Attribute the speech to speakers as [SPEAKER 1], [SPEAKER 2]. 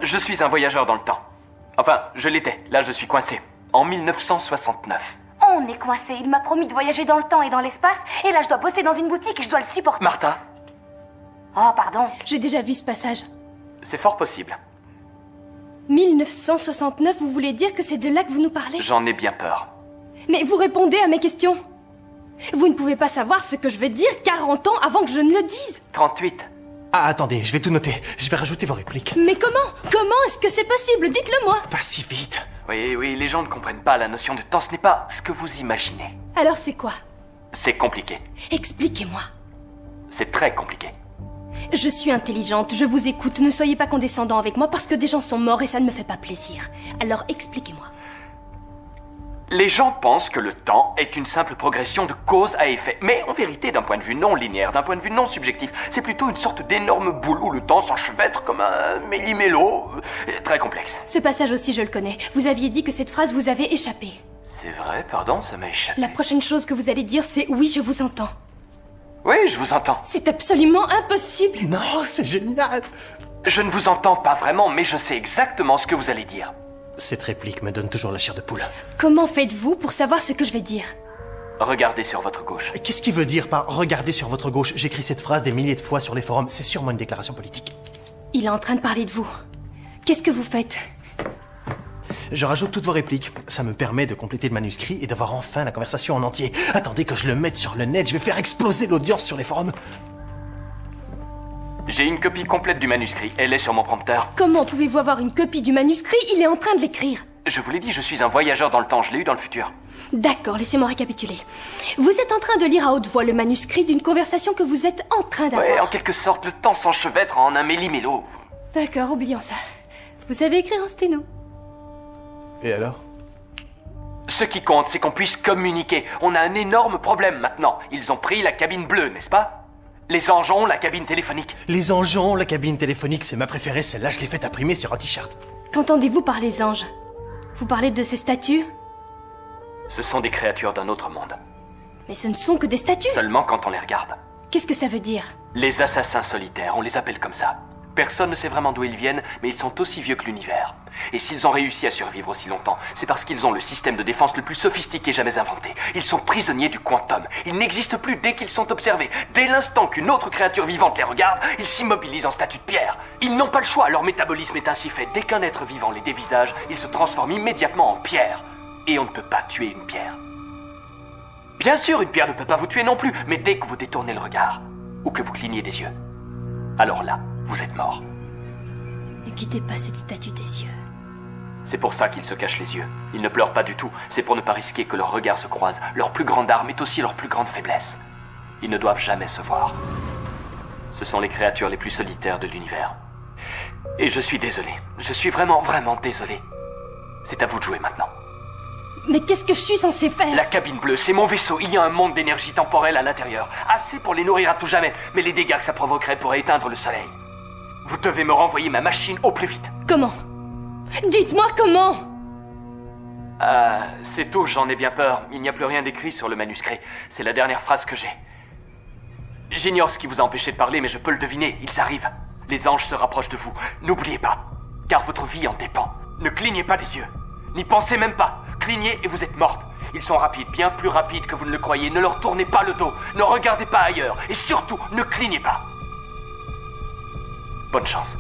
[SPEAKER 1] Je suis un voyageur dans le temps. Enfin, je l'étais. Là, je suis coincé. En 1969.
[SPEAKER 2] On est coincé. Il m'a promis de voyager dans le temps et dans l'espace. Et là, je dois bosser dans une boutique et je dois le supporter.
[SPEAKER 1] Martha,
[SPEAKER 2] Oh, pardon.
[SPEAKER 3] J'ai déjà vu ce passage.
[SPEAKER 1] c'est fort possible.
[SPEAKER 3] 1969, vous voulez dire que c'est de là que vous nous parlez?
[SPEAKER 1] J'en ai bien peur.
[SPEAKER 3] Mais vous répondez à mes questions. Vous ne pouvez pas savoir ce que je vais dire 40 ans avant que je ne le dise.
[SPEAKER 1] 38.
[SPEAKER 4] Ah, attendez, je vais tout noter. Je vais rajouter vos répliques.
[SPEAKER 3] Mais comment? Comment est-ce que c'est possible? Dites-le-moi.
[SPEAKER 4] Pas si vite.
[SPEAKER 1] Oui, les gens ne comprennent pas la notion de temps. Ce n'est pas ce que vous imaginez.
[SPEAKER 3] Alors c'est quoi?
[SPEAKER 1] C'est compliqué.
[SPEAKER 3] Expliquez-moi.
[SPEAKER 1] C'est très compliqué.
[SPEAKER 3] Je suis intelligente, je vous écoute. Ne soyez pas condescendant avec moi parce que des gens sont morts et ça ne me fait pas plaisir. Alors expliquez-moi.
[SPEAKER 1] Les gens pensent que le temps est une simple progression de cause à effet. Mais en vérité, d'un point de vue non linéaire, d'un point de vue non subjectif, c'est plutôt une sorte d'énorme boule où le temps s'enchevêtre comme un méli-mélo. Très complexe.
[SPEAKER 3] Ce passage aussi, je le connais. Vous aviez dit que cette phrase vous avait échappé.
[SPEAKER 1] C'est vrai, pardon, ça m'a échappé.
[SPEAKER 3] La prochaine chose que vous allez dire, c'est « oui, je vous entends
[SPEAKER 1] Oui, je vous entends. ».
[SPEAKER 3] C'est absolument impossible.
[SPEAKER 4] Non, c'est génial.
[SPEAKER 1] Je ne vous entends pas vraiment, mais je sais exactement ce que vous allez dire.
[SPEAKER 4] Cette réplique me donne toujours la chair de poule.
[SPEAKER 3] Comment faites-vous pour savoir ce que je vais dire?
[SPEAKER 1] Regardez sur votre gauche.
[SPEAKER 4] Qu'est-ce qu'il veut dire par « regardez sur votre gauche » J'écris cette phrase des milliers de fois sur les forums. C'est sûrement une déclaration politique.
[SPEAKER 3] Il est en train de parler de vous. Qu'est-ce que vous faites?
[SPEAKER 4] Je rajoute toutes vos répliques. Ça me permet de compléter le manuscrit et d'avoir enfin la conversation en entier. Attendez que je le mette sur le net, je vais faire exploser l'audience sur les forums.
[SPEAKER 1] J'ai une copie complète du manuscrit. Elle est sur mon prompteur.
[SPEAKER 3] Comment pouvez-vous avoir une copie du manuscrit? Il est en train de l'écrire.
[SPEAKER 1] Je vous l'ai dit, je suis un voyageur dans le temps. Je l'ai eu dans le futur.
[SPEAKER 3] D'accord, laissez-moi récapituler. Vous êtes en train de lire à haute voix le manuscrit d'une conversation que vous êtes en train d'avoir.
[SPEAKER 1] Ouais, en quelque sorte, le temps s'enchevêtre en un méli-mélo.
[SPEAKER 3] D'accord, oublions ça. Vous savez écrire en sténo?
[SPEAKER 4] Et alors?
[SPEAKER 1] Ce qui compte, c'est qu'on puisse communiquer. On a un énorme problème maintenant. Ils ont pris la cabine bleue, n'est-ce pas? Les anges ont la cabine téléphonique.
[SPEAKER 4] Les anges ont la cabine téléphonique, c'est ma préférée. Celle-là, je l'ai faite imprimer sur un t-shirt.
[SPEAKER 3] Qu'entendez-vous par les anges? Vous parlez de ces statues?
[SPEAKER 1] Ce sont des créatures d'un autre monde.
[SPEAKER 3] Mais ce ne sont que des statues.
[SPEAKER 1] Seulement quand on les regarde.
[SPEAKER 3] Qu'est-ce que ça veut dire?
[SPEAKER 1] Les assassins solitaires, on les appelle comme ça. Personne ne sait vraiment d'où ils viennent, mais ils sont aussi vieux que l'univers. Et s'ils ont réussi à survivre aussi longtemps, c'est parce qu'ils ont le système de défense le plus sophistiqué jamais inventé. Ils sont prisonniers du quantum. Ils n'existent plus dès qu'ils sont observés. Dès l'instant qu'une autre créature vivante les regarde, ils s'immobilisent en statue de pierre. Ils n'ont pas le choix, leur métabolisme est ainsi fait. Dès qu'un être vivant les dévisage, ils se transforment immédiatement en pierre. Et on ne peut pas tuer une pierre. Bien sûr, une pierre ne peut pas vous tuer non plus, mais dès que vous détournez le regard, ou que vous clignez des yeux, alors là, vous êtes mort.
[SPEAKER 3] Ne quittez pas cette statue des yeux.
[SPEAKER 1] C'est pour ça qu'ils se cachent les yeux. Ils ne pleurent pas du tout. C'est pour ne pas risquer que leurs regards se croisent. Leur plus grande arme est aussi leur plus grande faiblesse. Ils ne doivent jamais se voir. Ce sont les créatures les plus solitaires de l'univers. Et je suis désolé. Je suis vraiment, vraiment désolé. C'est à vous de jouer maintenant.
[SPEAKER 3] Mais qu'est-ce que je suis censé faire?
[SPEAKER 1] La cabine bleue, c'est mon vaisseau. Il y a un monde d'énergie temporelle à l'intérieur. Assez pour les nourrir à tout jamais. Mais les dégâts que ça provoquerait pourraient éteindre le soleil. Vous devez me renvoyer ma machine au plus vite.
[SPEAKER 3] Comment? Dites-moi comment!
[SPEAKER 1] C'est tôt, j'en ai bien peur. Il n'y a plus rien d'écrit sur le manuscrit. C'est la dernière phrase que j'ai. J'ignore ce qui vous a empêché de parler, mais je peux le deviner. Ils arrivent. Les anges se rapprochent de vous. N'oubliez pas, car votre vie en dépend. Ne clignez pas des yeux. N'y pensez même pas. Clignez et vous êtes morte. Ils sont rapides, bien plus rapides que vous ne le croyez. Ne leur tournez pas le dos. Ne regardez pas ailleurs. Et surtout, ne clignez pas. Bonne chance.